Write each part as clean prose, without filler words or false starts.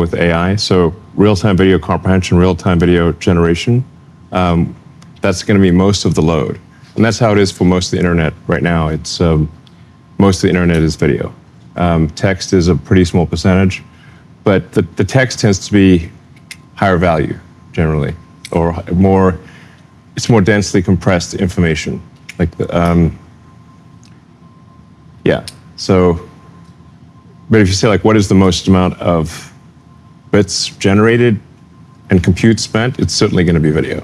with AI. So real-time video comprehension, real-time video generation, that's going to be most of the load. And that's how it is for most of the internet right now. It's most of the internet is video. Text is a pretty small percentage, but the text tends to be higher value generally, or it's more densely compressed information. Like, yeah. So, but if you say like, what is the most amount of bits generated and compute spent, it's certainly going to be video.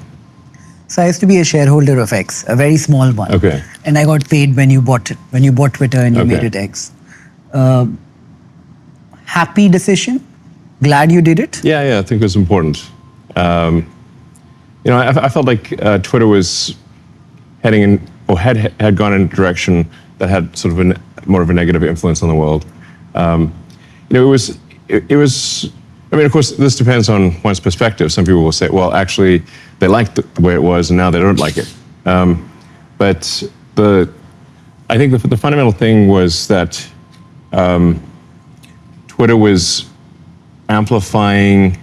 So I used to be a shareholder of X, a very small one. Okay. And I got paid when you bought it, when you bought Twitter and you made it X. Happy decision? Glad you did it? Yeah, I think it was important. I felt like Twitter was heading in, or had gone in a direction that had sort of more of a negative influence on the world. It was. I mean, of course, this depends on one's perspective. Some people will say, well, actually, they liked the way it was, and now they don't like it. But I think the fundamental thing was that Twitter was amplifying,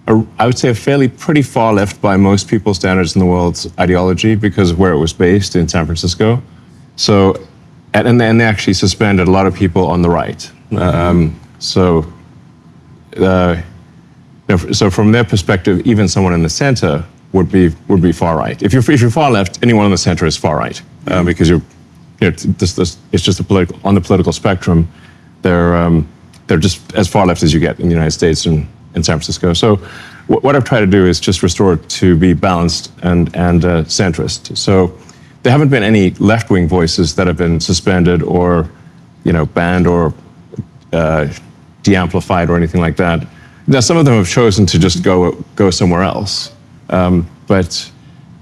I would say, a pretty far left by most people's standards in the world's ideology because of where it was based in San Francisco. So, and they actually suspended a lot of people on the right. So from their perspective, even someone in the center would be far right. If you're far left, anyone in the center is far right because it's just on the political spectrum. They're just as far left as you get in the United States and in San Francisco. So what I've tried to do is just restore it to be balanced and centrist. So there haven't been any left-wing voices that have been suspended or banned or de-amplified or anything like that. Now, some of them have chosen to just go somewhere else. But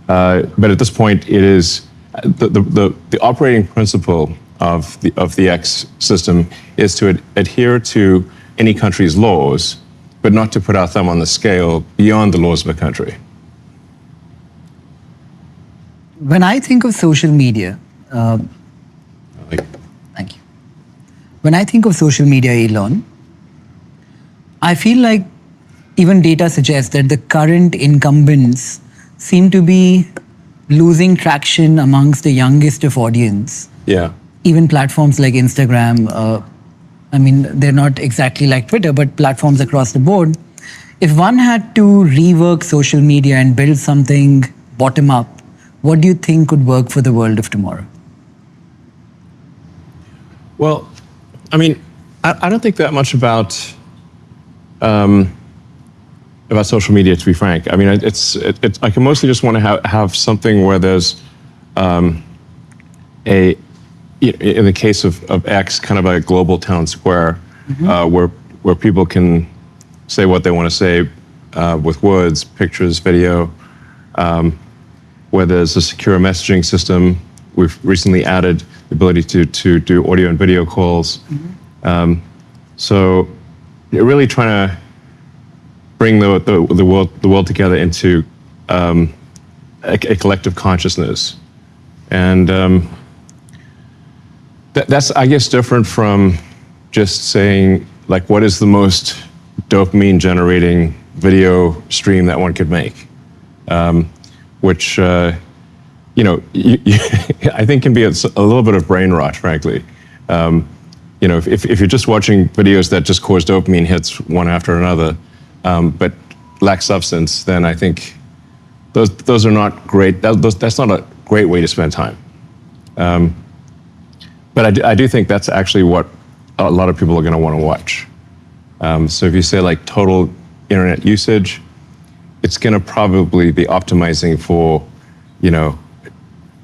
at this point, it is the operating principle of the X system is to adhere to any country's laws, but not to put our thumb on the scale beyond the laws of a country. When I think of social media, thank you. When I think of social media, Elon, I feel like even data suggests that the current incumbents seem to be losing traction amongst the youngest of audience. Yeah. Even platforms like Instagram, they're not exactly like Twitter, but platforms across the board. If one had to rework social media and build something bottom up, what do you think would work for the world of tomorrow? Well, I don't think that much about social media, to be frank. It's I can mostly just want to have something where there's in the case of X, kind of a global town square, where people can say what they want to say with words, pictures, video. Where there's a secure messaging system. We've recently added the ability to do audio and video calls. So you're really trying to bring the world together into a collective consciousness. And that's, I guess, different from just saying, like, what is the most dopamine generating video stream that one could make? Which, I think can be a little bit of brain rot, frankly. If you're just watching videos that just cause dopamine hits one after another, but lack substance, then I think those are not great. That's not a great way to spend time. But I do think that's actually what a lot of people are going to want to watch. So if you say like total internet usage, it's going to probably be optimizing for,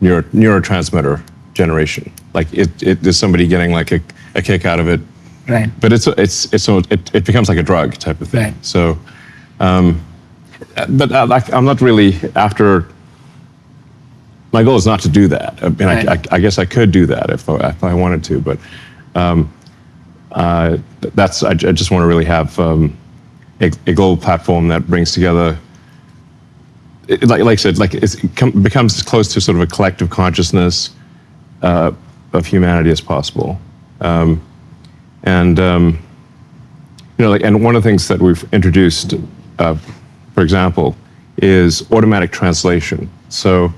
neurotransmitter generation. Like there's somebody getting like a kick out of it. Right. But it becomes like a drug type of thing. Right. So, but I'm not really after. My goal is not to do that. I guess I could do that if I wanted to, but I just want to really have a global platform that brings together. Like I said, it becomes as close to sort of a collective consciousness of humanity as possible, and and one of the things that we've introduced, for example, is automatic translation. So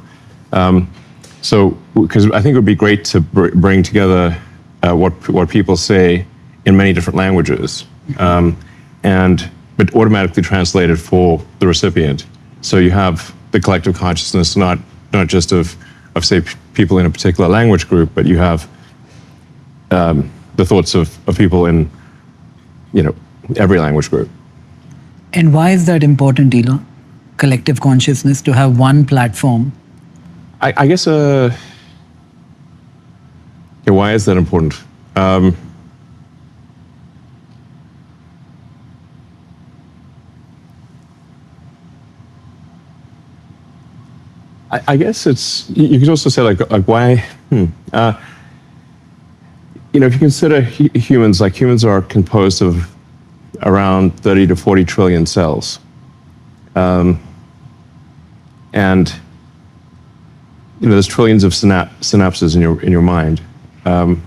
because I think it would be great to bring together what people say in many different languages, but automatically translated for the recipient. So you have the collective consciousness, not just of say people in a particular language group, but you have the thoughts of people in every language group. And why is that important, Elon? Collective consciousness, to have one platform. I guess. Why is that important? I guess it's. You could also say like why. If you consider humans, like humans are composed of around 30 to 40 trillion cells, and there's trillions of synapses in your mind. But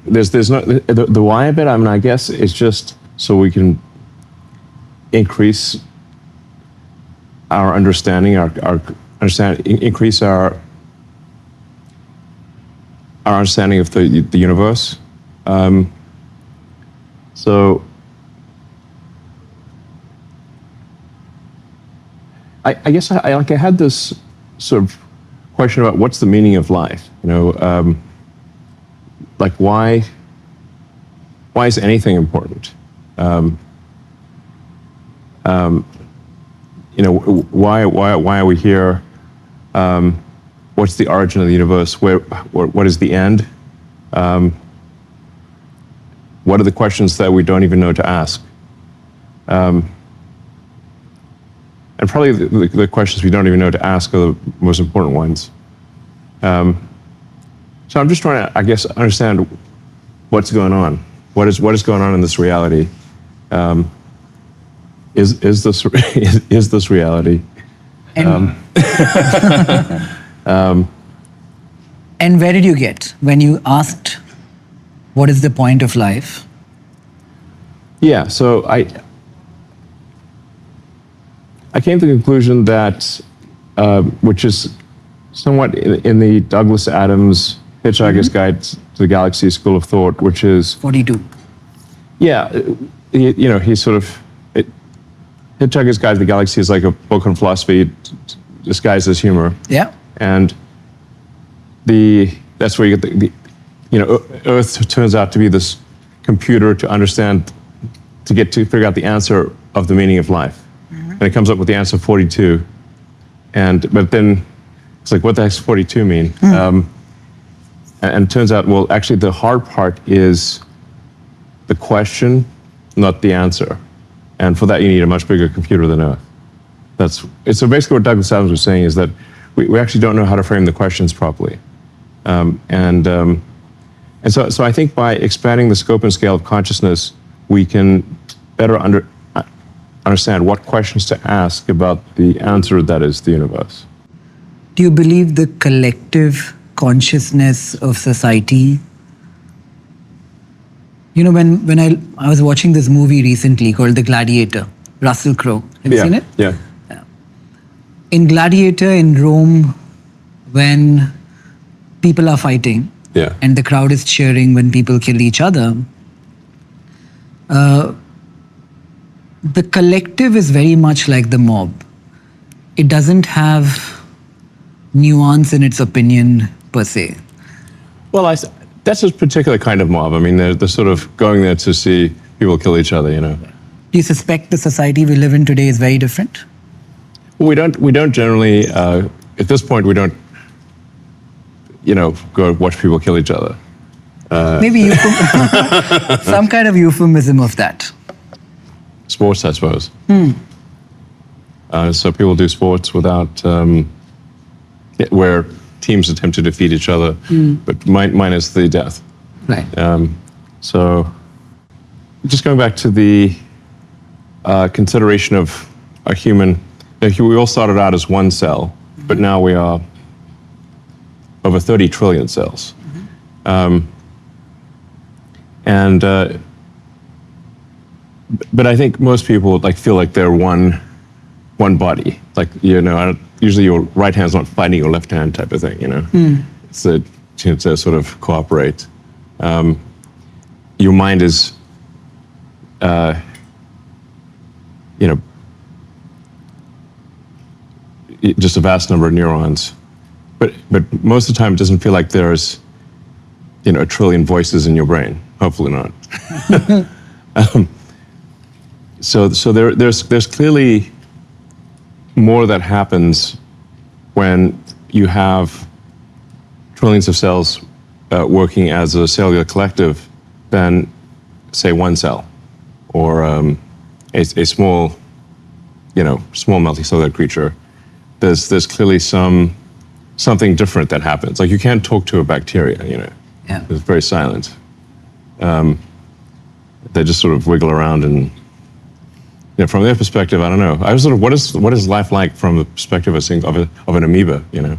there's no the why of it. I mean, I guess it's just so we can increase our understanding, increase our understanding of the universe. So I guess I had this sort of question about what's the meaning of life. Like why is anything important? Why are we here? What's the origin of the universe? What is the end? What are the questions that we don't even know to ask? And probably the questions we don't even know to ask are the most important ones. So I'm just trying to, I guess, understand what's going on. What is going on in this reality? Is this reality? And, and where did you get when you asked, what is the point of life? Yeah, so I came to the conclusion that, which is somewhat in the Douglas Adams Hitchhiker's Guide to the Galaxy school of thought, which is 42. Yeah, he's sort of Hitchhiker's Guide to the Galaxy is like a book on philosophy disguised as humor. Yeah. And that's where you get Earth turns out to be this computer to figure out the answer of the meaning of life. And it comes up with the answer 42. But then it's like, what the heck's 42 mean? And it turns out, well, actually the hard part is the question, not the answer. And for that, you need a much bigger computer than Earth. So basically what Douglas Adams was saying is that we actually don't know how to frame the questions properly. And so I think by expanding the scope and scale of consciousness, we can better understand what questions to ask about the answer that is the universe. Do you believe the collective consciousness of society? When I was watching this movie recently called The Gladiator, Russell Crowe. Have you seen it? Yeah. In Gladiator in Rome, when people are fighting and the crowd is cheering when people kill each other, the collective is very much like the mob. It doesn't have nuance in its opinion per se. Well, that's a particular kind of mob. I mean, they're sort of going there to see people kill each other, Do you suspect the society we live in today is very different? Well, we don't generally, at this point, we don't, go watch people kill each other. Maybe some kind of euphemism of that. Sports, I suppose. So people do sports without, where teams attempt to defeat each other, but minus the death. Right. So just going back to the consideration of a human, we all started out as one cell, but now we are over 30 trillion cells. And but I think most people like feel like they're one body. Like, you know, usually your right hand's not fighting your left hand type of thing, you know. It's to sort of cooperate. Your mind is, you know, just a vast number of neurons. But most of the time, it doesn't feel like there's, you know, a trillion voices in your brain. Hopefully not. So there's clearly more that happens when you have trillions of cells working as a cellular collective than, say, one cell or a small, you know, small multicellular creature. There's clearly something different that happens. Like you can't talk to a bacteria, you know. Yeah. It's very silent. They just sort of wiggle around, and you know, from their perspective, I don't know. I was sort of, what is life like from the perspective of an amoeba, you know?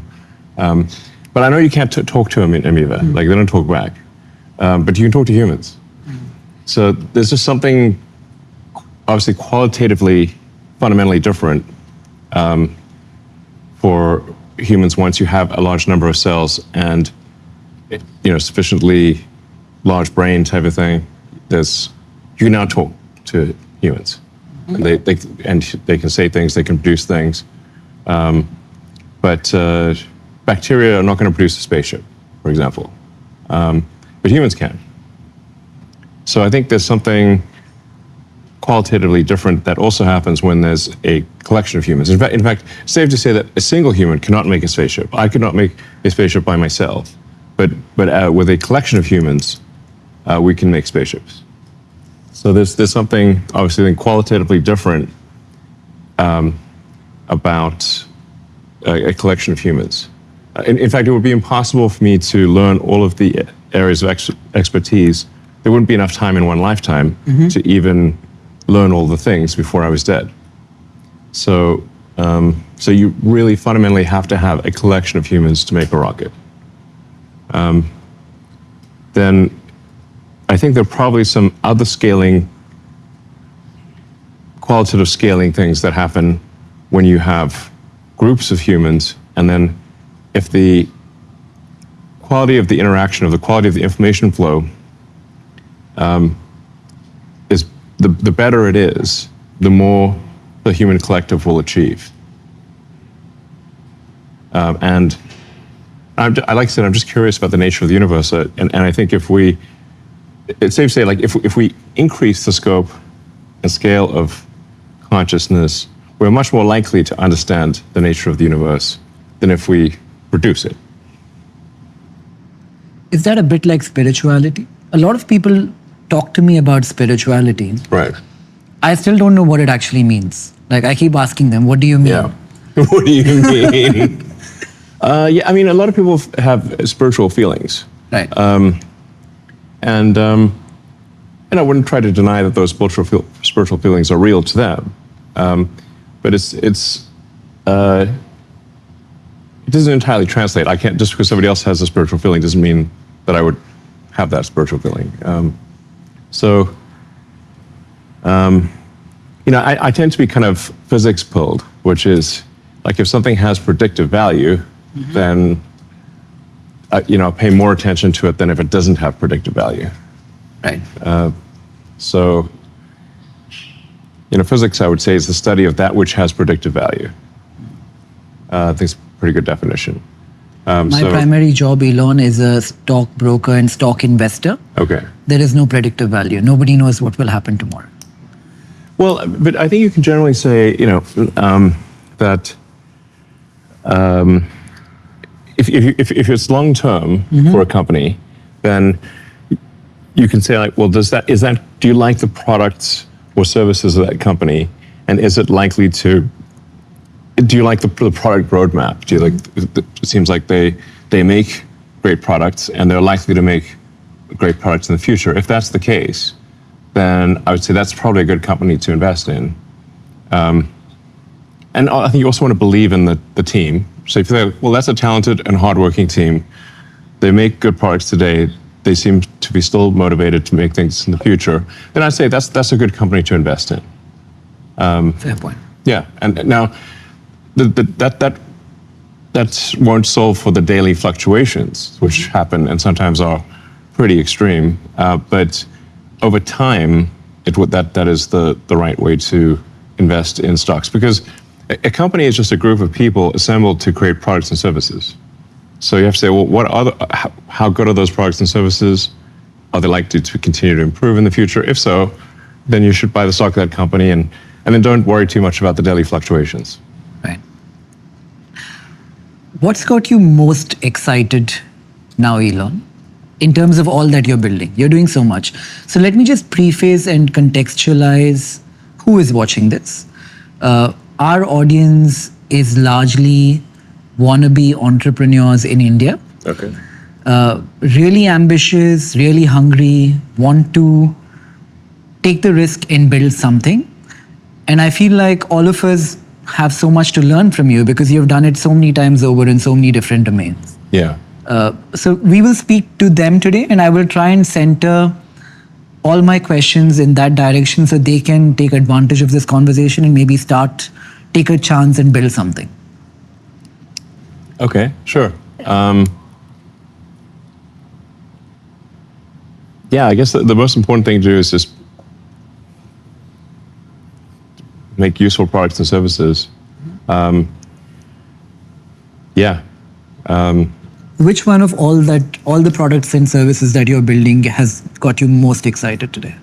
But I know you can't talk to an amoeba. Like they don't talk back. But you can talk to humans. So there's just something obviously qualitatively, fundamentally different for humans once you have a large number of cells and, you know, sufficiently large brain type of thing. You can now talk to humans. And they can say things, they can produce things. But bacteria are not going to produce a spaceship, for example. But humans can. So I think there's something qualitatively different that also happens when there's a collection of humans. In fact, it's safe to say that a single human cannot make a spaceship. I could not make a spaceship by myself. But with a collection of humans, we can make spaceships. So there's something obviously qualitatively different about a collection of humans. In fact, it would be impossible for me to learn all of the areas of expertise. There wouldn't be enough time in one lifetime to even learn all the things before I was dead. So you really fundamentally have to have a collection of humans to make a rocket. Then I think there are probably some other qualitative scaling things that happen when you have groups of humans, and then if the quality of the interaction, of the quality of the information flow is the better it is, the more the human collective will achieve. And like I said, I'm just curious about the nature of the universe, and I think it's safe to say, like if we increase the scope and scale of consciousness, we're much more likely to understand the nature of the universe than if we reduce it. Is that a bit like spirituality? A lot of people talk to me about spirituality. Right. I still don't know what it actually means. Like I keep asking them, what do you mean? Yeah. What do you mean? Yeah, I mean, a lot of people have spiritual feelings. Right. And I wouldn't try to deny that those spiritual feelings are real to them. But it doesn't entirely translate. I can't, just because somebody else has a spiritual feeling doesn't mean that I would have that spiritual feeling. You know, I tend to be kind of physics pulled, which is like if something has predictive value, then you know, pay more attention to it than if it doesn't have predictive value. Right. So, you know, physics, I would say, is the study of that which has predictive value. I think it's a pretty good definition. My primary job, Elon, is a stockbroker and stock investor. Okay. There is no predictive value. Nobody knows what will happen tomorrow. Well, but I think you can generally say, you know, that if it's long term for a company, then you can say, like, well, do you like the products or services of that company, and is it likely to? Do you like the product roadmap? Do you like? It seems like they make great products, and they're likely to make great products in the future. If that's the case, then I would say that's probably a good company to invest in. And I think you also want to believe in the team. So if you think, well, that's a talented and hardworking team, they make good products today, they seem to be still motivated to make things in the future, then I'd say that's a good company to invest in. Fair point. Yeah, and now that won't solve for the daily fluctuations, which happen and sometimes are pretty extreme. But over time, that is the right way to invest in stocks, because a company is just a group of people assembled to create products and services. So you have to say, well, how good are those products and services? Are they likely to continue to improve in the future? If so, then you should buy the stock of that company, and then don't worry too much about the daily fluctuations. Right. What's got you most excited now, Elon, in terms of all that you're building? You're doing so much. So let me just preface and contextualize who is watching this. Our audience is largely wannabe entrepreneurs in India. Okay. Really ambitious, really hungry, want to take the risk and build something. And I feel like all of us have so much to learn from you because you've done it so many times over in so many different domains. Yeah. So we will speak to them today, and I will try and center all my questions in that direction so they can take advantage of this conversation and maybe take a chance and build something. Okay, sure. Yeah, I guess the most important thing to do is just make useful products and services. Yeah. Which one of all the products and services that you're building has got you most excited today?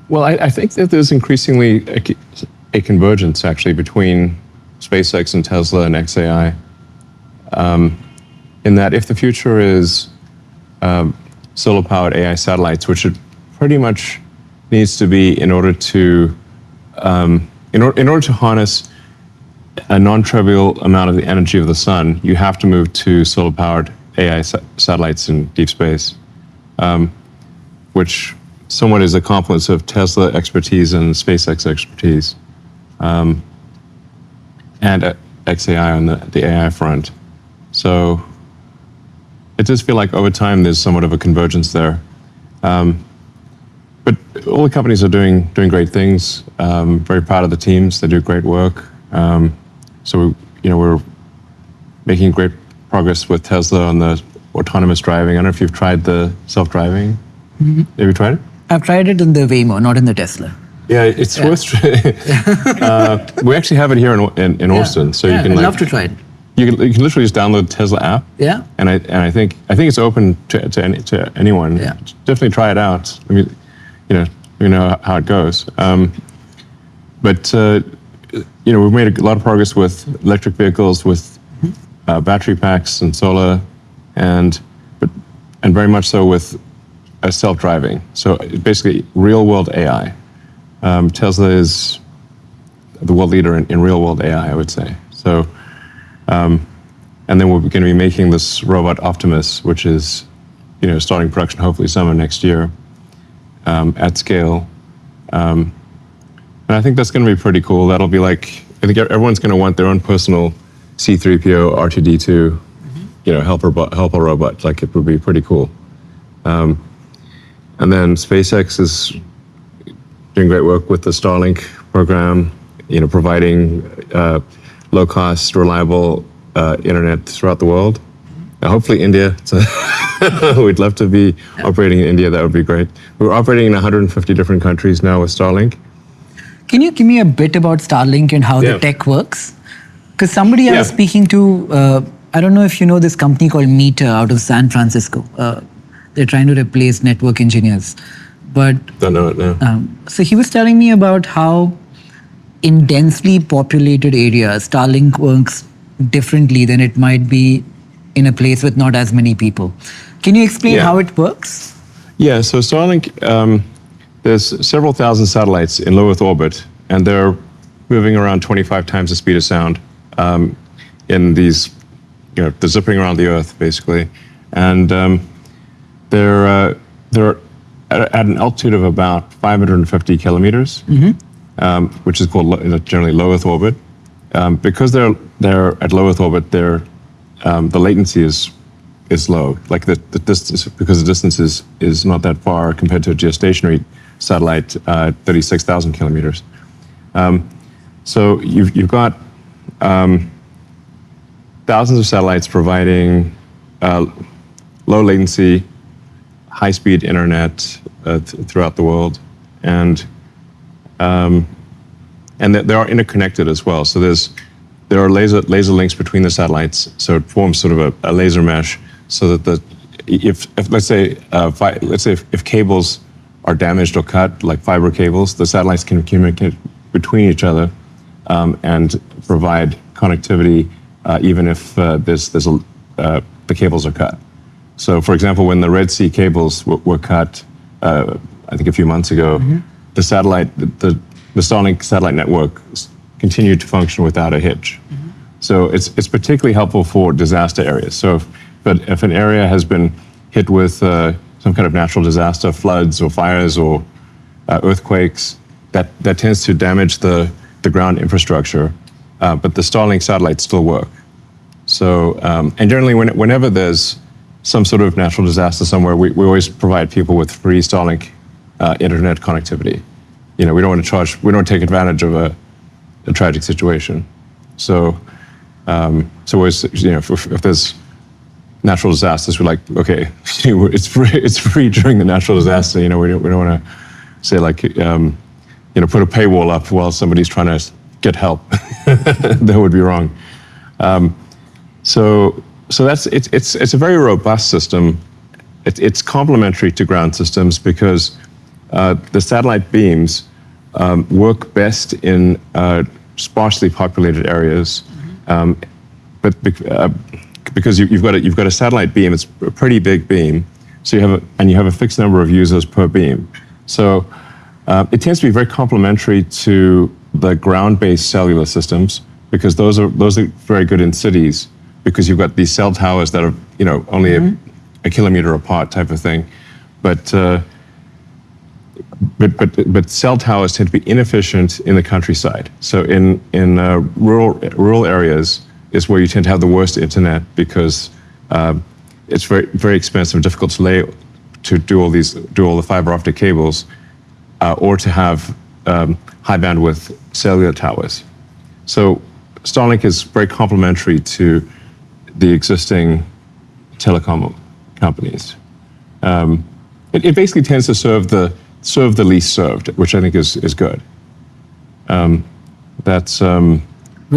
Well, I think that there's increasingly a convergence actually between SpaceX and Tesla and XAI. In that, if the future is solar-powered AI satellites, which it pretty much needs to be in order to harness a non-trivial amount of the energy of the sun, you have to move to solar-powered AI satellites in deep space, which somewhat is a confluence of Tesla expertise and SpaceX expertise, and XAI on the AI front. So it does feel like over time there's somewhat of a convergence there. But all the companies are doing great things. Very proud of the teams; they do great work. So we're making great progress with Tesla on the autonomous driving. I don't know if you've tried the self-driving. Mm-hmm. Have you tried it? I've tried it in the Waymo, not in the Tesla. Yeah, it's worth trying. We actually have it here in Austin, so you can. I'd love to try it. You can literally just download the Tesla app. Yeah. And I think it's open to anyone. Yeah. Definitely try it out. I mean, we know how it goes. But we've made a lot of progress with electric vehicles, with battery packs and solar, and very much so with self-driving. So basically, real-world AI. Tesla is the world leader in real-world AI, I would say. So, and then we're going to be making this robot Optimus, which is, starting production hopefully summer next year, at scale. And I think that's going to be pretty cool. That'll be like, I think everyone's going to want their own personal C-3PO, R2-D2, helper robot. Like, it would be pretty cool. And then SpaceX is doing great work with the Starlink program, providing low-cost, reliable internet throughout the world. Hopefully India. We'd love to be operating in India. That would be great. We're operating in 150 different countries now with Starlink. Can you give me a bit about Starlink and how the tech works? Because somebody I was speaking to, I don't know if you know this company called Meter out of San Francisco. They're trying to replace network engineers. But don't know it now. So he was telling me about how in densely populated areas, Starlink works differently than it might be in a place with not as many people. Can you explain how it works? Yeah, so Starlink, there's several thousand satellites in low Earth orbit, and they're moving around 25 times the speed of sound in these, they're zipping around the Earth, basically. And they're at an altitude of about 550 kilometers, which is called generally low Earth orbit. Because they're at low Earth orbit, they're the latency is low. Like the distance, because the distance is not that far compared to a geostationary satellite, 36,000 kilometers. So you've got thousands of satellites providing low latency, high-speed internet throughout the world, and they are interconnected as well. So there are laser links between the satellites, so it forms sort of a laser mesh, so that if let's say if cables are damaged or cut, like fiber cables, the satellites can communicate between each other and provide connectivity even if the cables are cut. So, for example, when the Red Sea cables were cut, I think a few months ago, the Starlink satellite network continued to function without a hitch. So it's particularly helpful for disaster areas. So if an area has been hit with some kind of natural disaster, floods or fires or earthquakes, that tends to damage the ground infrastructure, but the Starlink satellites still work. So, and generally whenever there's some sort of natural disaster somewhere, we always provide people with free Starlink internet connectivity. We don't want to charge, we don't take advantage of a tragic situation. So, always, if there's natural disasters, we're like, okay, it's free during the natural disaster. We don't want to say like, put a paywall up while somebody's trying to get help. That would be wrong. So it's a very robust system. It's complementary to ground systems because the satellite beams work best in sparsely populated areas, but because you've got a satellite beam, it's a pretty big beam, so you have a fixed number of users per beam. So it tends to be very complementary to the ground-based cellular systems because those are very good in cities because you've got these cell towers that are only a kilometer apart type of thing, but cell towers tend to be inefficient in the countryside. So in rural areas is where you tend to have the worst internet because it's very very expensive and difficult to do all the fiber optic cables or to have high bandwidth cellular towers. So Starlink is very complementary to the existing telecom companies. It basically tends to serve the least served, which I think is good. Will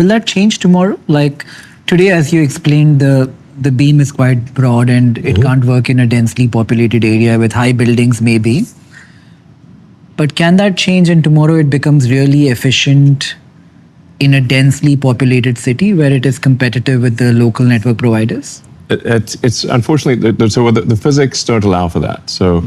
that change tomorrow? Like today, as you explained, the beam is quite broad and it can't work in a densely populated area with high buildings maybe. But can that change and tomorrow it becomes really efficient in a densely populated city where it is competitive with the local network providers? It's unfortunately, the physics don't allow for that. So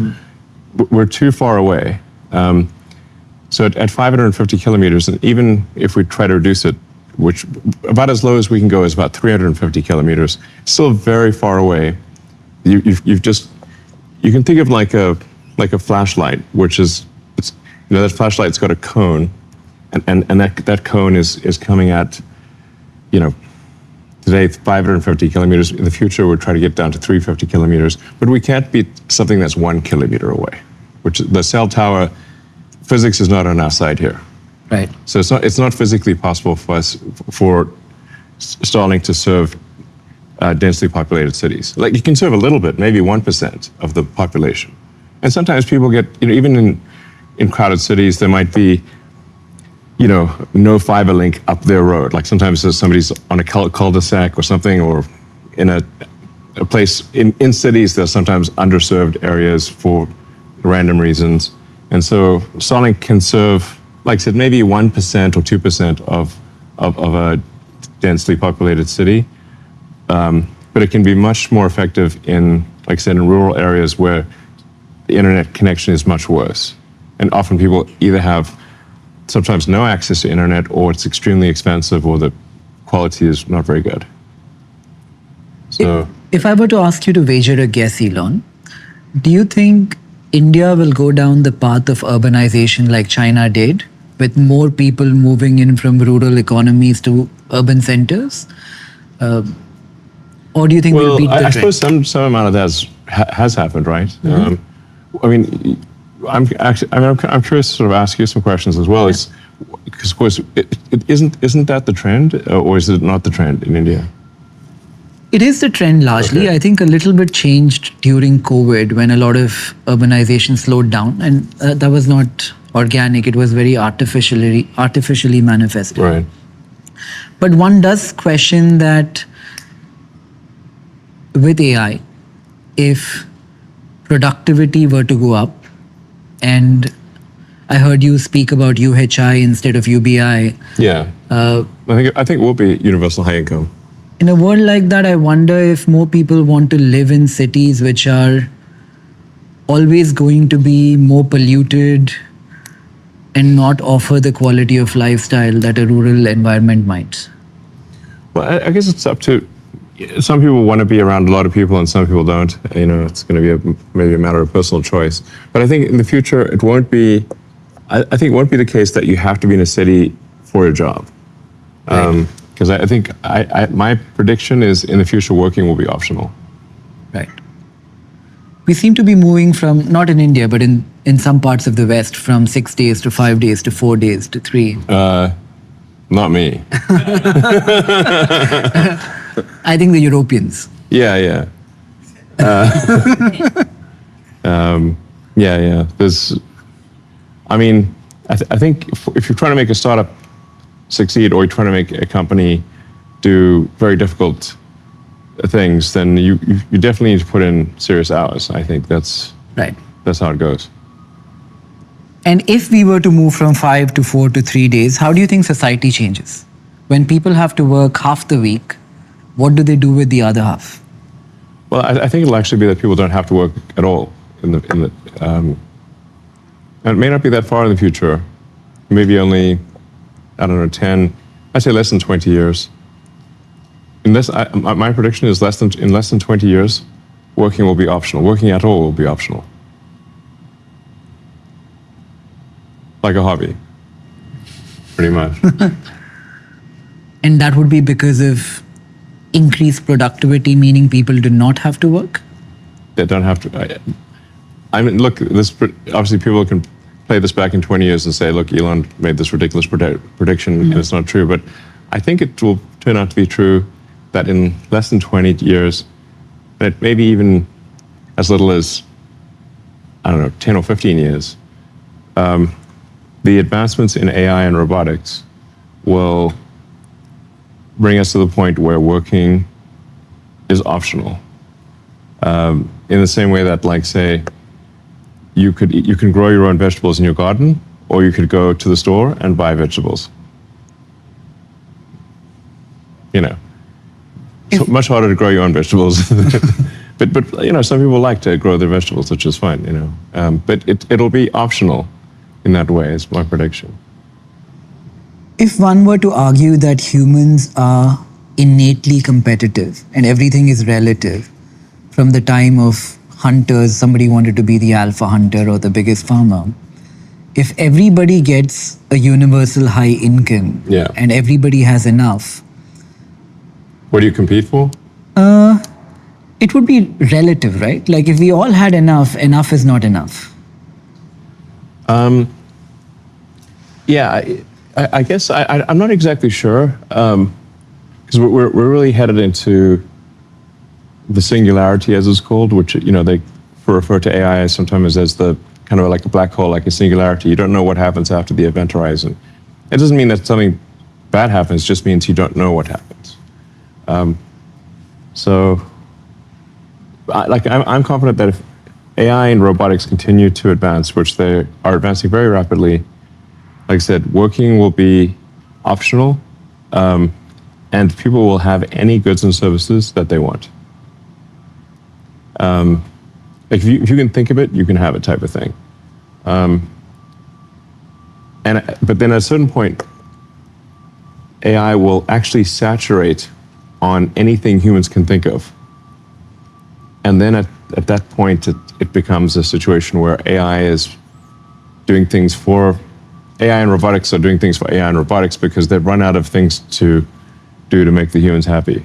we're too far away. So at 550 kilometers, and even if we try to reduce it, which about as low as we can go is about 350 kilometers, still very far away. You can think of like a flashlight, which is that flashlight's got a cone, and that cone is coming at today 550 kilometers. In the future, we'll try to get down to 350 kilometers, but we can't beat something that's 1 kilometer away, which the cell tower physics is not on our side here. Right. So it's not physically possible for Starlink to serve densely populated cities. Like you can serve a little bit, maybe 1% of the population, and sometimes people get even in crowded cities there might be no fiber link up their road. Like sometimes somebody's on a cul-de-sac or something, or in a place in cities there's sometimes underserved areas for random reasons, and so Starlink can serve, like I said, maybe 1% or 2% of a densely populated city, but it can be much more effective in, like I said, in rural areas where the internet connection is much worse, and often people either have sometimes no access to internet, or it's extremely expensive, or the quality is not very good. So, if I were to ask you to wager a guess, Elon, do you think India will go down the path of urbanization like China did, with more people moving in from rural economies to urban centers? Or do you think we'll Well, beat the I trend? suppose some amount of that has happened, right? I mean, I'm curious to sort of ask you some questions as well. It's because, of course, isn't that the trend, or is it not the trend in India? It is the trend largely. Okay. I think a little bit changed during COVID when a lot of urbanization slowed down, and that was not organic. It was very artificially manifested. Right. But one does question that with AI, if productivity were to go up, and I heard you speak about UHI instead of UBI. Yeah. I think it will be universal high income. In a world like that, I wonder if more people want to live in cities which are always going to be more polluted and not offer the quality of lifestyle that a rural environment might. Well, I guess it's up to some people want to be around a lot of people and some people don't. You know, it's going to be maybe a matter of personal choice. But I think in the future, it won't be. I think it won't be the case that you have to be in a city for a job. Because I think my prediction is in the future, working will be optional. Right. We seem to be moving from, not in India, but in some parts of the West, from 6 days to 5 days to 4 days to 3. Not me. I think the Europeans. Yeah. Yeah. I mean, I think if you're trying to make a startup succeed, or you're trying to make a company do very difficult things, then you definitely need to put in serious hours. I think that's Right. how it goes. And if we were to move from 5 to 4 to 3 days, how do you think society changes? When people have to work half the week, what do they do with the other half? Well, I think it'll actually be that people don't have to work at all and it may not be that far in the future. Maybe only, I don't know, 10, I'd say less than 20 years. My prediction is in less than 20 years, working will be optional. Working at all will be optional. Like a hobby, pretty much. And that would be because of increased productivity, meaning people do not have to work? They don't have to. I mean, look, obviously people can play this back in 20 years and say, look, Elon made this ridiculous prediction and it's not true. But I think it will turn out to be true that in less than 20 years, that maybe even as little as, I don't know, 10 or 15 years, the advancements in AI and robotics will bring us to the point where working is optional. In the same way that, like, say, you can grow your own vegetables in your garden, or you could go to the store and buy vegetables. You know, it's much harder to grow your own vegetables. but you know, some people like to grow their vegetables, which is fine. You know, but it'll be optional in that way. Is my prediction. If one were to argue that humans are innately competitive and everything is relative, from the time of hunters, somebody wanted to be the alpha hunter or the biggest farmer. If everybody gets a universal high income and everybody has enough, what do you compete for? it would be relative, right? Like if we all had enough, enough is not enough. Yeah, I guess I'm not exactly sure, because we're really headed into the singularity, as it's called, which, you know, they refer to AI sometimes as the kind of like a black hole, like a singularity. You don't know what happens after the event horizon. It doesn't mean that something bad happens; it just means you don't know what happens. I'm confident that if AI and robotics continue to advance, which they are advancing very rapidly, like I said, working will be optional, and people will have any goods and services that they want. Like if you can think of it, you can have it, type of thing. But then at a certain point, AI will actually saturate on anything humans can think of. And then at that point, it becomes a situation where AI and robotics are doing things for AI and robotics because they've run out of things to do to make the humans happy.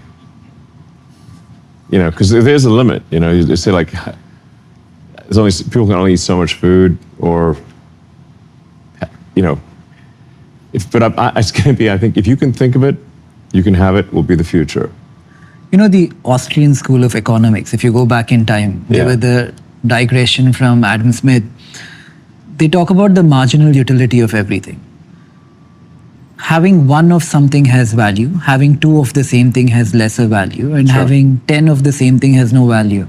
because there's a limit. You say like, there's only people can only eat so much food, or it's going to be. I think if you can think of it, you can have it. Will be the future. The Austrian School of Economics, if you go back in time, they were the digression from Adam Smith. They talk about the marginal utility of everything. Having one of something has value, having two of the same thing has lesser value, and having 10 of the same thing has no value.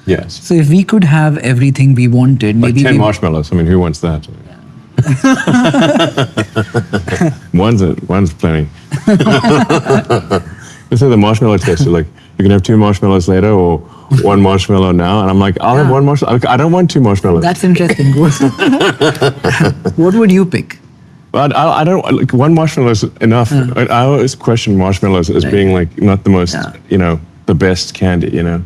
Yes. So if we could have everything we wanted, like maybe 10 marshmallows. I mean, who wants that? One's plenty. This is the marshmallow test. Like, you can have 2 marshmallows later, or 1 marshmallow now. And I'm like, I'll have 1 marshmallow. I don't want 2 marshmallows. That's interesting. What would you pick? But I don't, like, 1 marshmallow is enough. I always question marshmallows as being like not the most, the best candy, Yeah.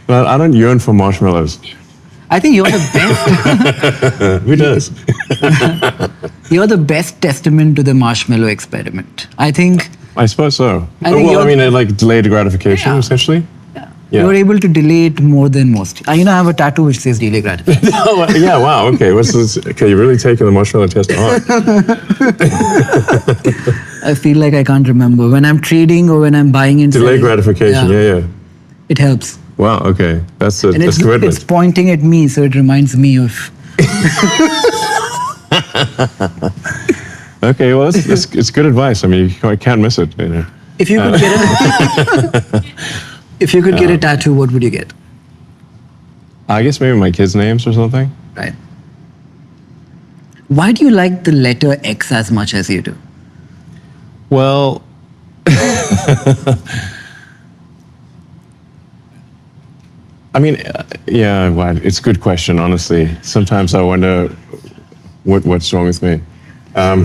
But I don't yearn for marshmallows. I think you're the best. Who does? You're the best testament to the marshmallow experiment. I think. I suppose so. I think like delayed gratification, essentially. Yeah. You're able to delay it more than most. I have a tattoo which says delay gratification. Yeah, wow, okay. What's this? Okay, you're really taking the marshmallow test on. I feel like I can't remember. When I'm trading or when I'm buying into Delay gratification, yeah. It helps. Wow, okay. That's commitment. It's pointing at me, so it reminds me of... Okay, well, it's good advice. I mean, I can't miss it. If you could if you could get a tattoo, what would you get? I guess maybe my kids' names or something. Right. Why do you like the letter X as much as you do? Well, I mean, it's a good question, honestly. Sometimes I wonder what's wrong with me. I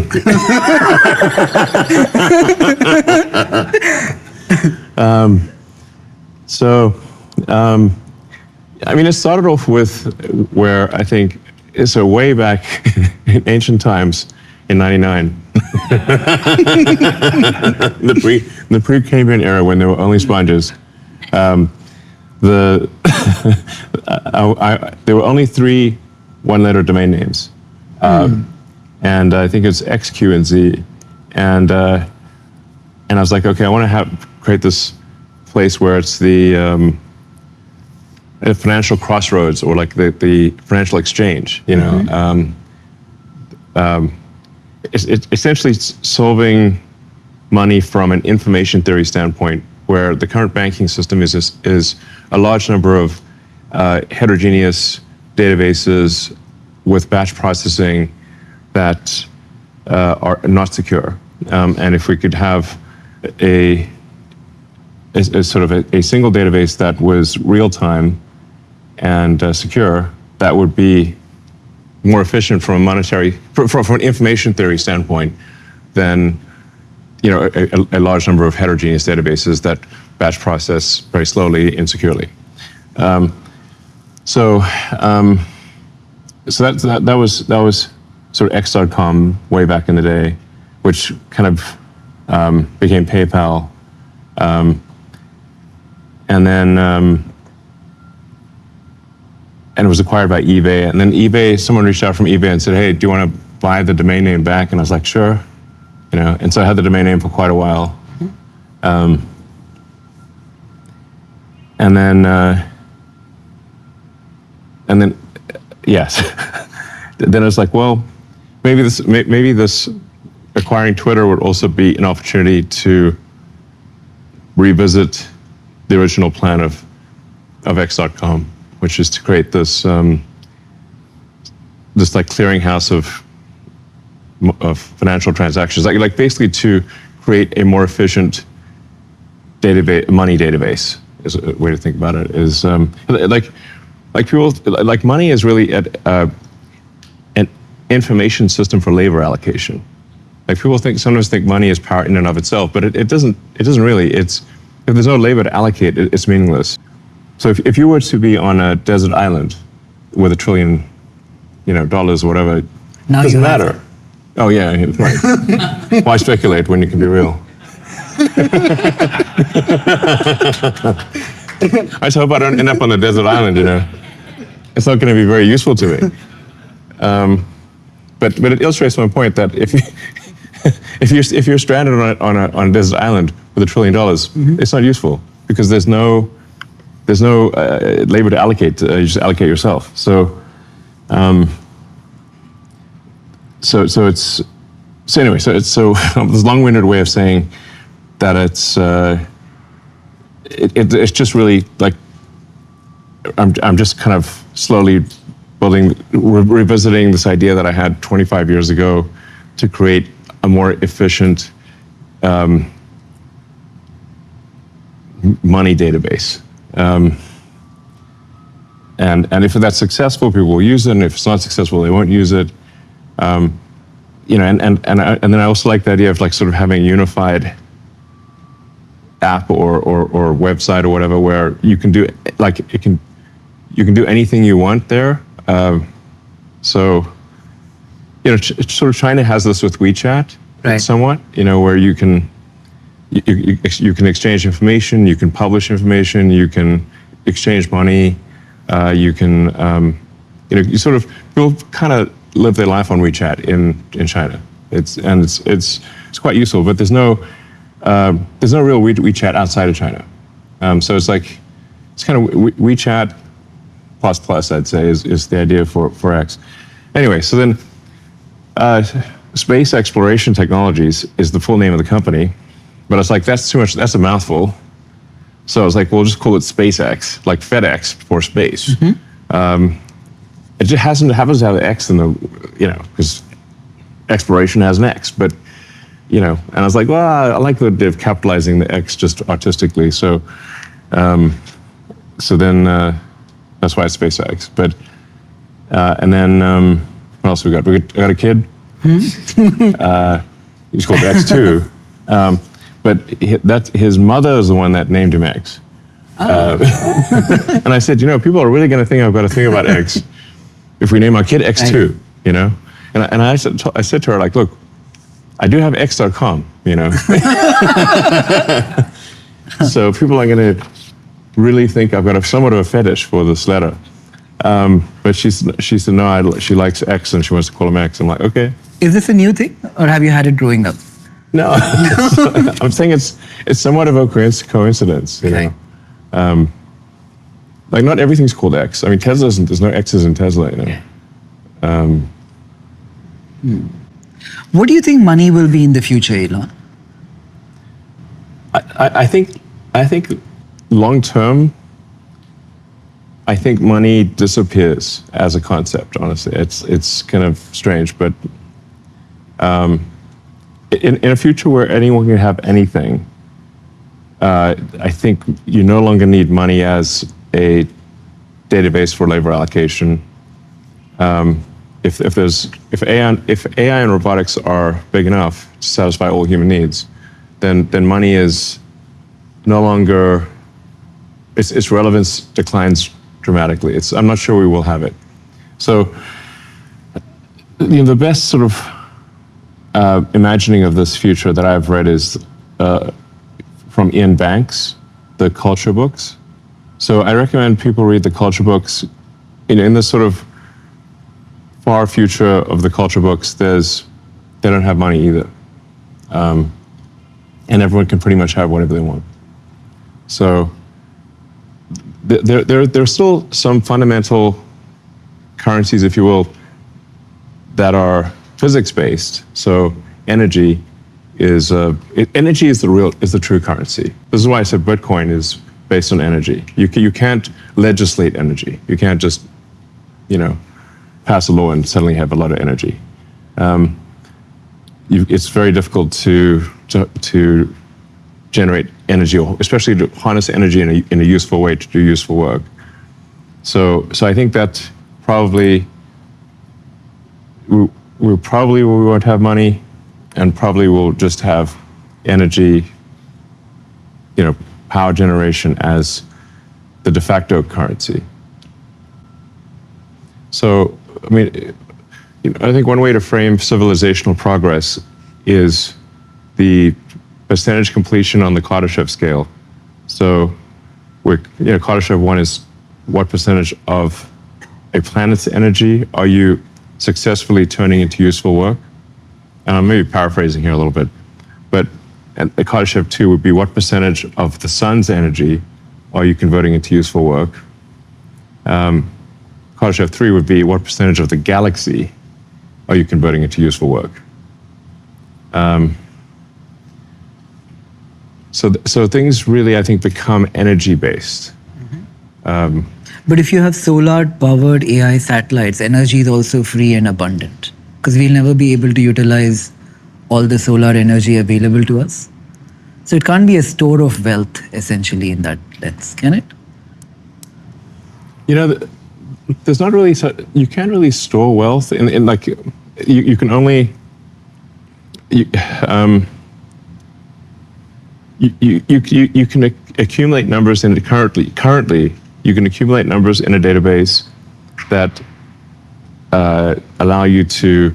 mean, it started off with where I think, so way back in ancient times, in '99, the pre-Cambrian era, when there were only sponges, there were only 3 one-letter domain names, and I think it's X, Q, and Z, and I was like, okay, I want to create this place where it's the financial crossroads, or like the financial exchange, It's essentially solving money from an information theory standpoint, where the current banking system is a large number of heterogeneous databases with batch processing that are not secure. And if we could have a sort of a single database that was real time and secure, that would be more efficient from an information theory standpoint than a large number of heterogeneous databases that batch process very slowly, insecurely. So that was sort of X.com way back in the day, which kind of became PayPal, and then and it was acquired by eBay. And then someone reached out from eBay and said, "Hey, do you want to buy the domain name back?" And I was like, "Sure." And so I had the domain name for quite a while. And then, yes. Then I was like, well, maybe this acquiring Twitter would also be an opportunity to revisit the original plan of X.com, which is to create this like clearinghouse of financial transactions, like basically to create a more efficient money database is a way to think about it. Is like people, like money is really an information system for labor allocation. Like people sometimes think money is power in and of itself, but it doesn't really. If there's no labor to allocate, it's meaningless. So if you were to be on a desert island with $1 trillion, dollars or whatever, it doesn't matter. Oh yeah, right. Why speculate when you can be real? I just hope I don't end up on a desert island, you know. It's not going to be very useful to me. But it illustrates my point that if you're stranded on a desert island with $1 trillion, it's not useful because there's no labor to allocate. You just allocate yourself. So anyway, it's this long-winded way of saying that it's just really like I'm just kind of slowly revisiting this idea that I had 25 years ago to create a more efficient money database. And if that's successful, people will use it, and if it's not successful, they won't use it. You know, and then I also like the idea of like sort of having a unified app or website or whatever where you can do like you can do anything you want there. So, you know, sort of China has this with WeChat, right, somewhat. You know, where you can exchange information, you can publish information, you can exchange money, you can you know, you sort of people kind of live their life on WeChat in China. It's quite useful, but there's no real WeChat outside of China. So it's like it's kind of WeChat plus, I'd say, is the idea for X. Anyway, so then Space Exploration Technologies is the full name of the company, but it's like that's too much. That's a mouthful. So I was like, we'll just call it SpaceX, like FedEx for space. It just happens to have an X in the, you know, because exploration has an X, but, you know, and I was like, well, I like the idea of capitalizing the X just artistically. So, so then that's why it's SpaceX. But, and then what else we got? We got a kid. He's called X2. But his mother is the one that named him X. And I said, you know, people are really going to think I've got to think about X if we name our kid X2, you know? And I said to her, like, look, I do have X.com, you know? So people are going to really think I've got somewhat of a fetish for this letter. But she said, no, she likes X and she wants to call him X. I'm like, okay. Is this a new thing or have you had it growing up? No, I'm saying it's somewhat of a coincidence, you know? Like not everything's called X. I mean, there's no X's in Tesla, you know? What do you think money will be in the future, Elon? I think long term, I think money disappears as a concept. Honestly, it's kind of strange, but in a future where anyone can have anything, I think you no longer need money as a database for labor allocation. If AI and robotics are big enough to satisfy all human needs, then money is no longer, its relevance declines dramatically. I'm not sure we will have it. So, you know, the best sort of imagining of this future that I've read is from Ian Banks, the culture books. So I recommend people read the culture books. In this sort of far future of the culture books, they don't have money either. And everyone can pretty much have whatever they want. So there are still some fundamental currencies, if you will, that are physics-based. So energy is the true currency. This is why I said Bitcoin is based on energy. You can't legislate energy. You can't just, you know, pass a law and suddenly have a lot of energy. It's very difficult to generate energy, especially to harness energy in a useful way to do useful work. So I think that probably we won't have money, and probably we'll just have energy, you know, power generation as the de facto currency. So, I mean, you know, I think one way to frame civilizational progress is the percentage completion on the Kardashev scale. So, Kardashev 1 is what percentage of a planet's energy are you successfully turning into useful work? And I'm maybe paraphrasing here a little bit, but the Kardashev 2 would be what percentage of the sun's energy are you converting into useful work? Kardashev 3 would be what percentage of the galaxy are you converting into useful work? So things really, I think, become energy-based. But if you have solar-powered AI satellites, energy is also free and abundant, because we'll never be able to utilize all the solar energy available to us. So it can't be a store of wealth, essentially, in that sense, can it? There's not really, you can't really store wealth in like, you can only, you can accumulate numbers in currently you can accumulate numbers in a database that allow you to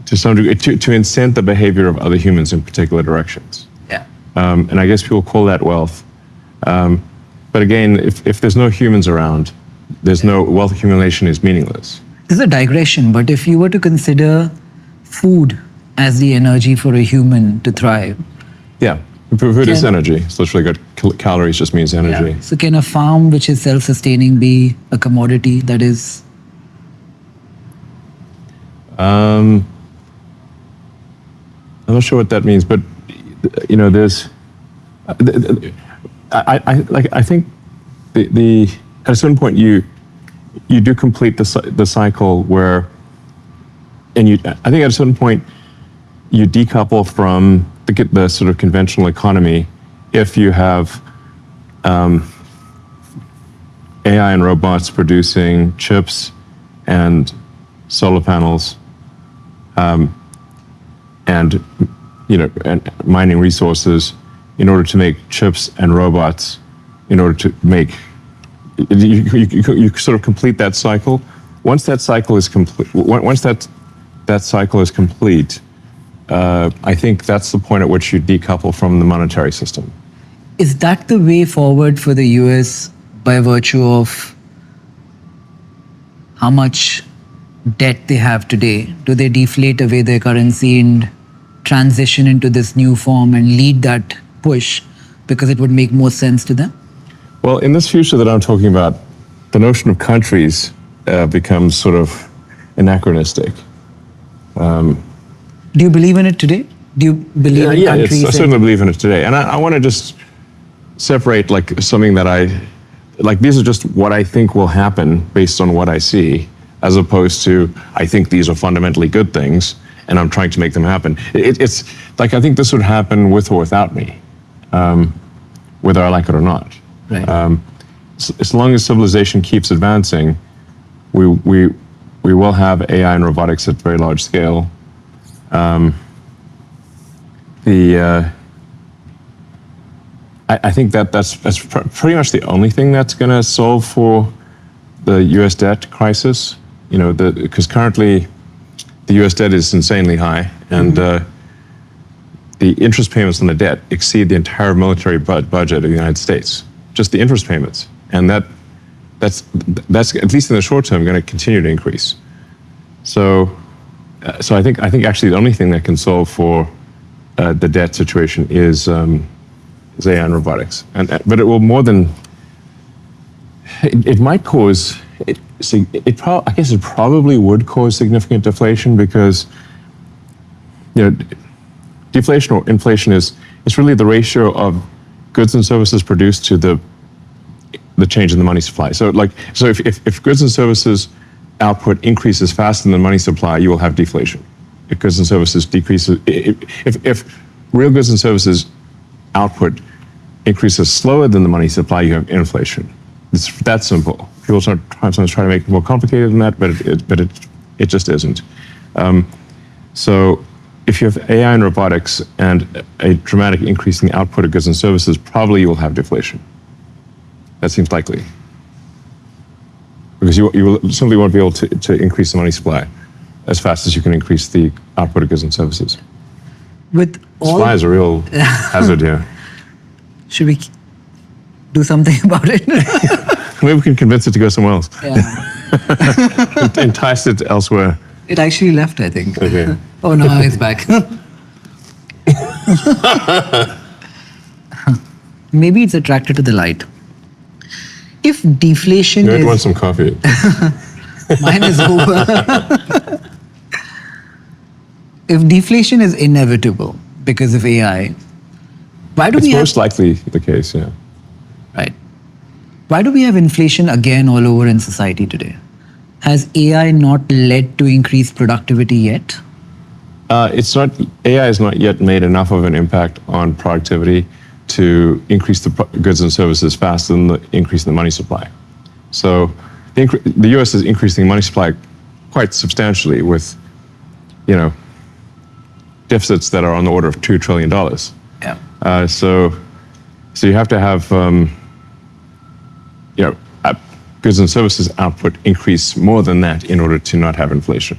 some degree to incent the behavior of other humans in particular directions. Yeah. And I guess people call that wealth. But again, if there's no humans around, there's no wealth accumulation is meaningless. This is a digression, but if you were to consider food as the energy for a human to thrive. Yeah, food is energy. It's literally got calories, just means energy. Yeah. So can a farm which is self-sustaining be a commodity that is? I'm not sure what that means, but there's. I think at a certain point you do complete the cycle where, and I think at a certain point you decouple from the sort of conventional economy if you have AI and robots producing chips and solar panels, and mining resources in order to make chips and robots, in order to make, you sort of complete that cycle. Once that cycle is complete, I think that's the point at which you decouple from the monetary system. Is that the way forward for the US by virtue of how much debt they have today? Do they deflate away their currency and transition into this new form and lead that push because it would make more sense to them? Well, in this future that I'm talking about, the notion of countries becomes sort of anachronistic. Do you believe in it today? Do you believe in countries? I certainly believe in it today. And I want to just separate like something that these are just what I think will happen based on what I see, as opposed to I think these are fundamentally good things and I'm trying to make them happen. It's like I think this would happen with or without me, whether I like it or not. Right. As long as civilization keeps advancing, we will have AI and robotics at very large scale. I think that's pretty much the only thing that's going to solve for the U.S. debt crisis. Because currently the U.S. debt is insanely high, and the interest payments on the debt exceed the entire military budget of the United States. Just the interest payments, and that's at least in the short term going to continue to increase. So I think actually the only thing that can solve for the debt situation is AI and robotics, but it will more than it might cause. I guess it probably would cause significant deflation because deflation or inflation is really the ratio of goods and services produced to the change in the money supply. So if goods and services output increases faster than the money supply, you will have deflation. If goods and services decreases, if real goods and services output increases slower than the money supply, you have inflation. It's that simple. People sometimes try to make it more complicated than that, but it just isn't. So if you have AI and robotics and a dramatic increase in the output of goods and services, probably you will have deflation. That seems likely. Because you simply won't be able to increase the money supply. as fast as you can increase the output of goods and services. With all, Supply is a real hazard here. should we do something about it? Maybe we can convince it to go somewhere else. Yeah. Entice it elsewhere. It actually left, I think. Okay. Oh, no, it's back. Maybe it's attracted to the light. If deflation You might is... want some coffee. Mine is over. If deflation is inevitable because of AI, why do It's we have... most likely the case, yeah. Right. Why do we have inflation again all over in society today? Has AI not led to increased productivity yet? It's not. AI has not yet made enough of an impact on productivity to increase the goods and services faster than the increase in the money supply. So the U.S. is increasing money supply quite substantially with, deficits that are on the order of $2 trillion. Yeah. So you have to have, goods and services output increase more than that in order to not have inflation.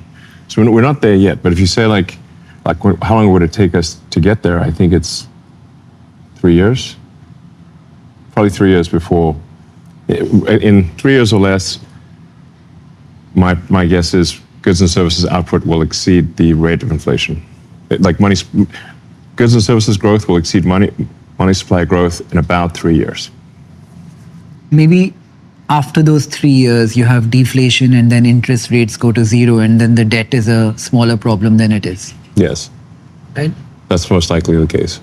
So we're not there yet. But if you say how long would it take us to get there? I think it's 3 years. Probably 3 years before. In 3 years or less, my guess is goods and services output will exceed the rate of inflation. Goods and services growth will exceed money supply growth in about 3 years. Maybe after those 3 years, you have deflation and then interest rates go to zero and then the debt is a smaller problem than it is. Yes, Right? that's most likely the case.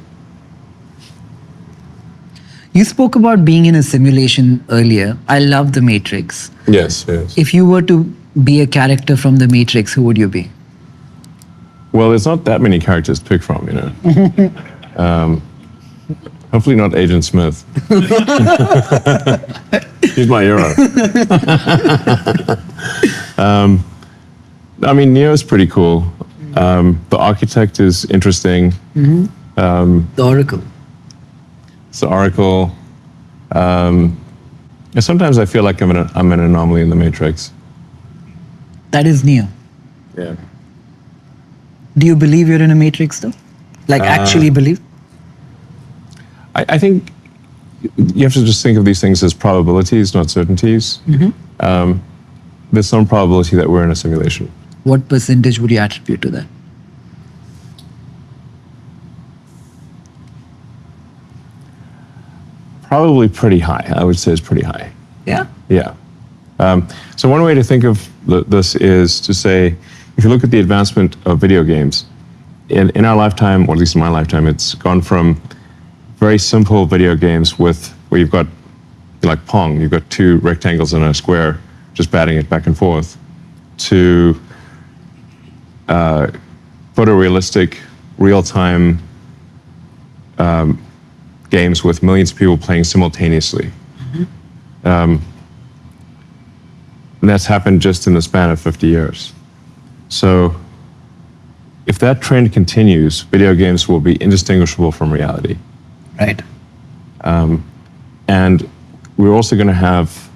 You spoke about being in a simulation earlier. I love The Matrix. Yes. If you were to be a character from The Matrix, who would you be? Well, there's not that many characters to pick from, Hopefully not Agent Smith. He's my hero. Neo's pretty cool. The Architect is interesting. The Oracle. It's the Oracle. Sometimes I feel like I'm an anomaly in the Matrix. That is Neo. Yeah. Do you believe you're in a Matrix though? Actually believe? I think you have to just think of these things as probabilities, not certainties. There's some probability that we're in a simulation. What percentage would you attribute to that? Probably pretty high. I would say it's pretty high. Yeah. Yeah. So one way to think of this is to say, if you look at the advancement of video games, in our lifetime, or at least in my lifetime, it's gone from very simple video games where you've got, like Pong, you've got two rectangles and a square, just batting it back and forth, to photorealistic, real-time games with millions of people playing simultaneously. And that's happened just in the span of 50 years. So if that trend continues, video games will be indistinguishable from reality. Right. And we're also going to have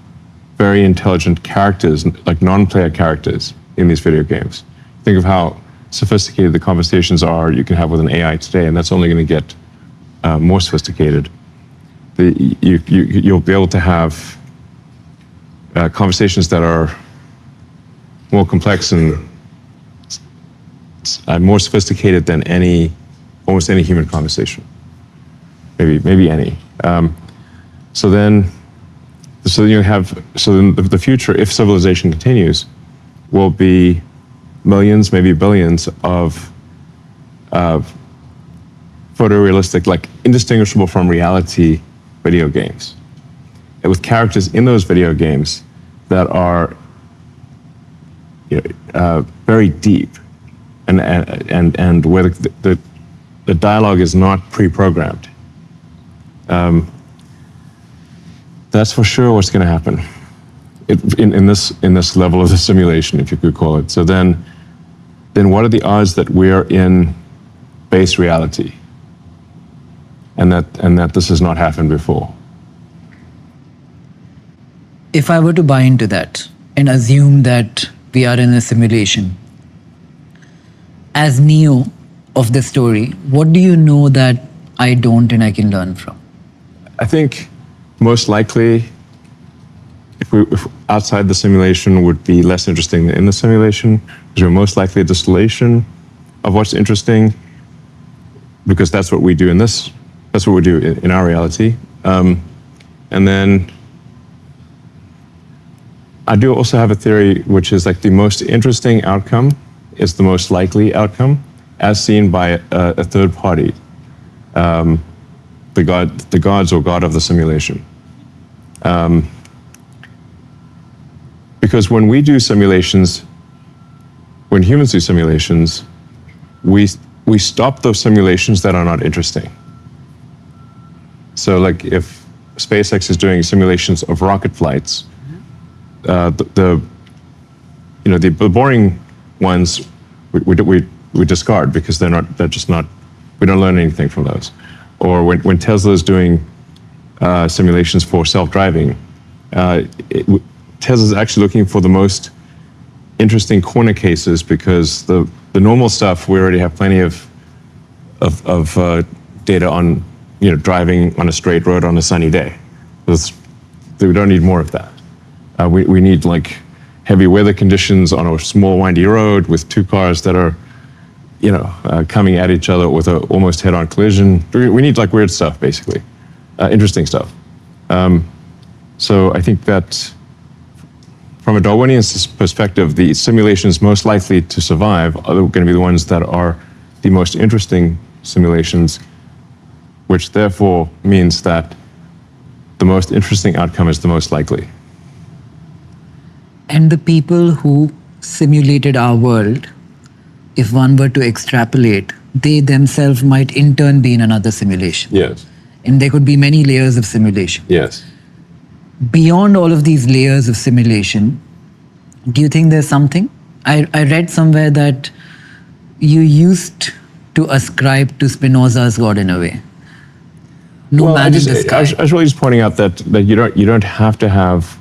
very intelligent characters, like non-player characters in these video games. Think of how sophisticated the conversations are you can have with an AI today, and that's only going to get more sophisticated. You'll be able to have conversations that are more complex and more sophisticated than almost any human conversation. Maybe any. So then the future, if civilization continues, will be millions, maybe billions of photorealistic, like indistinguishable from reality video games, and with characters in those video games that are very deep, and where the dialogue is not pre-programmed. That's for sure what's going to happen in this level of the simulation, if you could call it. So then what are the odds that we're in base reality, and that this has not happened before? If I were to buy into that and assume that we are in a simulation, as Neo of the story, what do you know that I don't and I can learn from? I think most likely, if outside the simulation would be less interesting than in the simulation, because we're most likely a distillation of what's interesting, because that's what we do that's what we do in our reality. And then I do also have a theory, which is like the most interesting outcome is the most likely outcome, as seen by a third party, the gods or god of the simulation. Because when we do simulations, when humans do simulations, we stop those simulations that are not interesting. So like if SpaceX is doing simulations of rocket flights, the boring ones we discard because they're just not, we don't learn anything from those. Or when Tesla is doing simulations for self-driving, Tesla's actually looking for the most interesting corner cases, because the normal stuff we already have plenty of data on, driving on a straight road on a sunny day. We don't need more of that. We need like heavy weather conditions on a small windy road with two cars that are, coming at each other with a almost head-on collision. We need like weird stuff, basically, interesting stuff. So I think that from a Darwinian perspective, the simulations most likely to survive are going to be the ones that are the most interesting simulations, which therefore means that the most interesting outcome is the most likely. And the people who simulated our world, if one were to extrapolate, they themselves might in turn be in another simulation. Yes. And there could be many layers of simulation. Yes. Beyond all of these layers of simulation, do you think there's something? I read somewhere that you used to ascribe to Spinoza's God in a way. No man in the sky. I was really just pointing out that you don't have to have.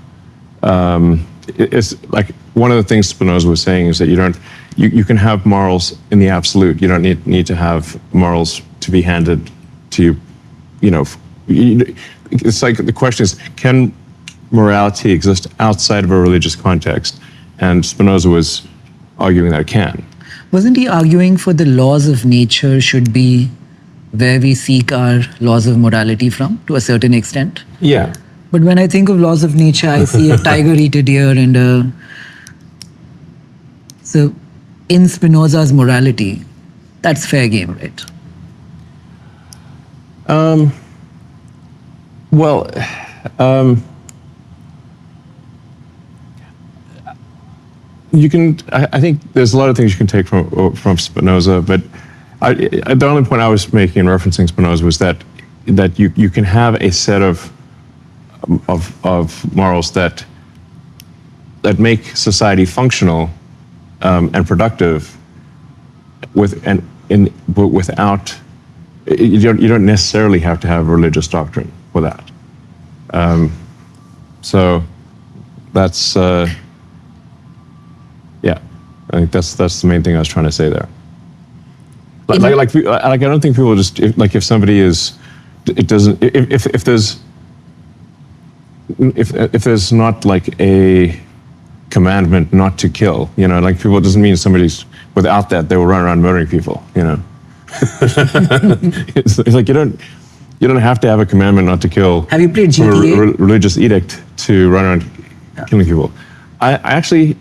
It's like one of the things Spinoza was saying is that you can have morals in the absolute. You don't need to have morals to be handed to you. It's like the question is, can morality exist outside of a religious context? And Spinoza was arguing that it can. Wasn't he arguing for the laws of nature should be where we seek our laws of morality from, to a certain extent? Yeah. But when I think of laws of nature, I see a tiger eat a deer and a... So in Spinoza's morality, that's fair game, right? You can. I think there's a lot of things you can take from Spinoza, but the only point I was making in referencing Spinoza was that you can have a set of morals that make society functional and productive, but without. You don't necessarily have to have religious doctrine for that. So that's. Yeah, I think that's the main thing I was trying to say there. Like I don't think people just if somebody is, it doesn't if there's not like a commandment not to kill, like people, it doesn't mean somebody's without that they will run around murdering people, It's like you don't have to have a commandment not to kill. Have you played GTA? Religious edict to run around killing people. I actually